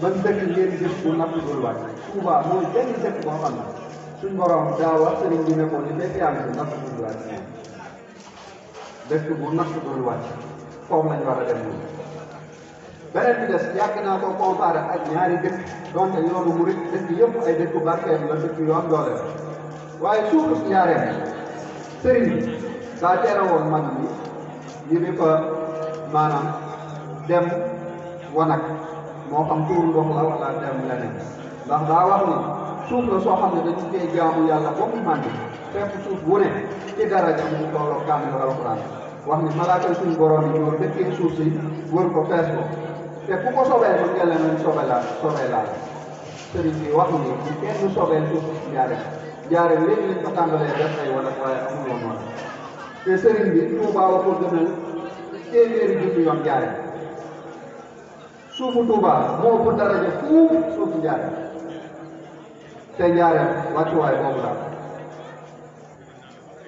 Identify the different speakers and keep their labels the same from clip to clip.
Speaker 1: ban dëkk ngeen gis bu natt dul wàcc Touba mooy benn dëkk boo xam ne suñ borom daa wax sëriñ bi ne ko li fekk yaa ngi si natt dul wàcc moom dëkk bu natt dul wàcc foofu lañ war a dem moom. beneen bi des yàgg naa ko comparé ak ñaari dëkk donte yoonu murit dëkk yëpp ay dëkku barkeel la dëkk yu am doole waaye suufu si ñaareel sëriñ bi daa tere woon mag ñi ñu di fa maanaam dem wanag moo xam tuuru ndox la wala dem leneen ndax daa wax ni suuf la soo xam ne dañu koy jaamu yàlla ba mu màndi fépp suuf bu ne ci daraja mu tolloo kaamil alxuraan wax ni malaaka suñu borom yi ñoo dëkkee suuf si wër ko fees ko te ku ko sobee mu ngeen leen sobee laal sëriñ bi wax ni bu kenn sobee suuf si njaareem léegi lañ ko tàmbalee def ay wala waaye amul woon noonu te sëriñ bi Tuubaa wa ko gënal téeméeri junni yoon njaareem suufu Tuubaa moo ëpp daraja fuuf suufu njaareem te njaareem wàccuwaay boobu daal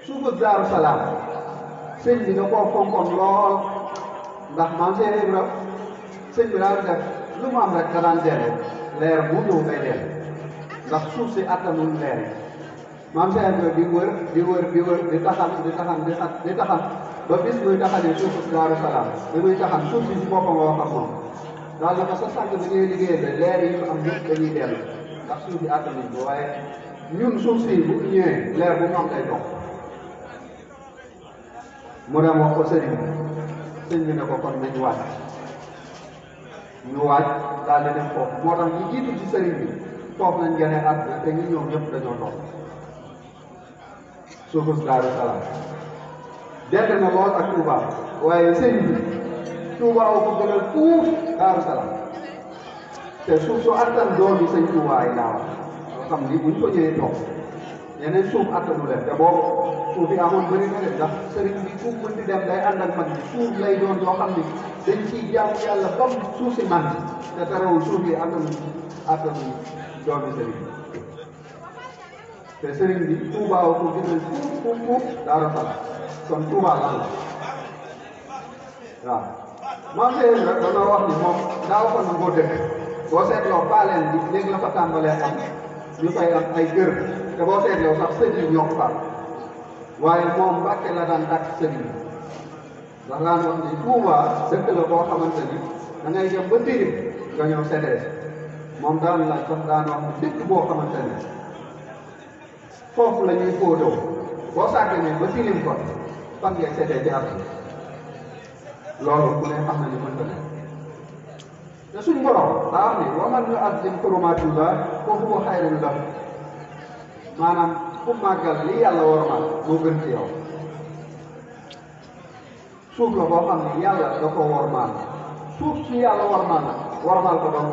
Speaker 1: suufu Daaru Salaam sëñ bi da koo fonkoon lool ndax maam Seex Ibra sëñ bi daal def lu mu am rek da daan delloo leer bu ñëw day dell ndax suuf si attanul leer yi maam Seex Ibra di wër di taxan ba bis muy taxalee suufu Daaru Salaam bi muy taxan suuf si boppam nga wax ak moom daal na ko sa sànq bi ngay liggéey de leer yi am yëpp dañuy dellu ndax suuf si attanuñ ko waaye ñun suuf si bu ñëwee leer bu mu am day dox mu dem wax ko sëriñ bi ne ko kon nañ waaj ñu waaj daal di dem foofu moo tax ñu jiitu ci sëriñ bi foofu nañ gënee àdduna te ñi ñoom ñëpp dañoo toog suufu Daaru Salaam dend na lool ak Touba waaye sëriñ bi Touba wu ko gënal fuuf Daaru Salaam te suuf su attan doon yi sëñ Touba yi laa wax nga xam ni buñ ko ñëwee toog yeneen suuf attanu leen te boobu suuf yi amoon bëri na de ndax sëriñ bi fu mu di dem day ànd ak mag bi suuf lay doon yoo xam ni dañ ciy jaamu yàlla bam suuf si man te terewul suuf yi attanu doomi sëriñ bi te sëriñ bi Touba wu ko gënal fuuf Daaru Salaam kon Touba lan la waaw maam Seydou rek dañoo wax ni moom daa waxoon na ngoo dëkk boo seetloo paaleen bi léegi la fa tàmbalee am ñu fay am ay kër te boo seetloo sax sëñ yi ñoo ko faal waaye moom Mbàkke la daan dàkk sëriñ bi ndax daan wax ni Touba dëkk la boo xamante ni da ngay dem ba Tirib nga ñëw seetee moom daan la sax daan wax ni dëkk boo xamante ni foofu la ñuy fóotoo boo sàgganee ba tilim ko fan ngay seetee ci àdduna loolu ku ne xam na ni mënta ne te suñu borom daa wax ni wa man yu'azzim hurumatillah fa huwa xayrun lahu maanaam ku màggal li yàlla wormaal moo gën ci yow suuf la boo xam ne yàlla da ko wormaal suuf si yàlla wormaal ko donc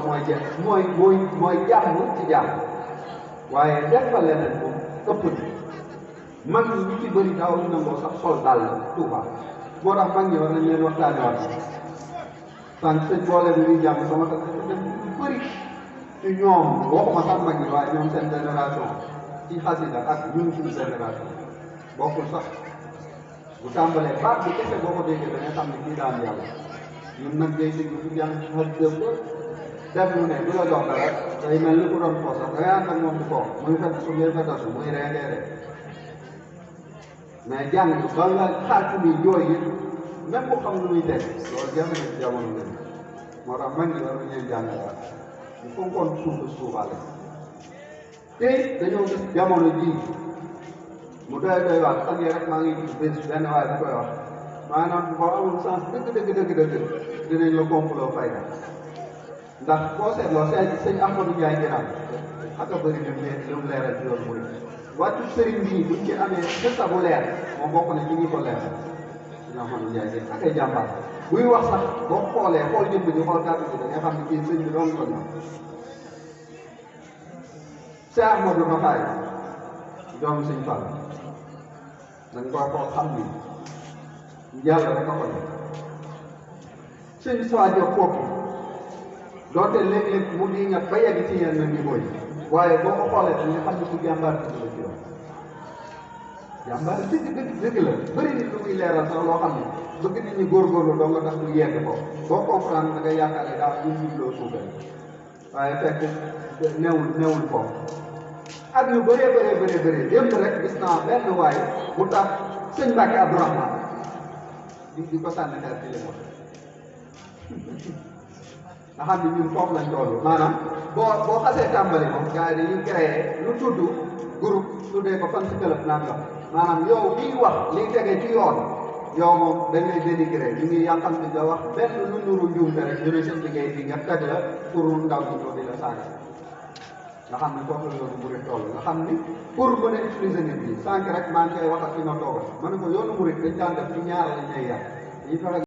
Speaker 1: mooy jàmm ci jàmm waaye def fa leneen moom ëpp na mag ñi ci bëri daaw ñu nangoo sax sol dàll Touba moo tax mag ñi war nañ leen waxtaane waat sànq sëñ boole bi ñuy jàng sama tax dem lu bëri ci ñoom waxuma sax mag ñi waaye ñoom seen génération ci xasida ak ñun suñu génération bokkul sax bu tàmbalee baat bi kese boo ko déggee da nga xam ne kii daan yàlla ñun nag day dégg ñu jàng ci xasida ba def lu ne du la jox dara day mel ni ku doon foo sax da ngay ànd ak moom di foo muy fekk su ngay fekkasu muy reedeere mais jàng ba nga xaar ci muy jooy yi même bu xam lu muy teg loolu jafe na ci jamono bi moo tax mag ñi war nañu leen jàngalaat ñu fonkoon suufaale te dañoo gis jamono jii mu doy wax fan yii rek maa ngi gis benn waay bu koy wax maanaam boo amul sens dëgg dinañ la complot fayda ndax boo seetloo sëñ Ahmadou Ndiaye Guèye ak a bëri lu mu leeral ci yoon mooy wàccu sëriñ bii buñ ci amee xista bu leer moom bokk na ci ñi ko leer sëñ Ahmadou Ndiaye Guèye ak ay jàmbaar buy wax sax boo xoolee xool jëmb ji xool kàddu gi da nga xam ne kii sëñ bi doon ko ñor Cheikh Ahmadou Mafaye doomu sëñ Fall dañ koy xool xam ni yàlla rek a ko def sëñ Sadio kooku doonte léeg-léeg mu di nga ba yegg ci yenn niveau yi waaye boo ko xoolee dañuy xam ne ku jàmbaar dëgg la ci yow jàmbaar dëgg la bëri nit lu muy leeral sax loo xam ne bëgg nit ñi góorgóorlu doo nga tax du yegg ko boo comprendre da ngay yaakaar ne daal ñu jubloo suufee waaye fekk newul foofu ak yu bëree démb rek gis naa benn waay bu tax sëñ Mbàkke Abdourahman di ko sànni xeer ci li mu nga xam ne ñun foofu lañ toll maanaam boo xasee tàmbali moom gars yi dañuy créé lu tudd groupe tuddee ko fan si club nangam maanaam yow kiy wax liy tegee ci yoon yow moom dañ lay dénigré ñu ngi yàqam di nga wax benn lu nuru njuumte rek ñu ne seen liggéey bi nga teg la pour ndaw ñi ñoo di la saaga nga xam ne foofu la yoonu murit toll nga xam ni pour mën a utiliser nit ñi sànq rek maa ngi koy wax ak fi ma toogal ma ne ko yoonu murit dañ daan def ci ñaar la ñuy yàq yi fexe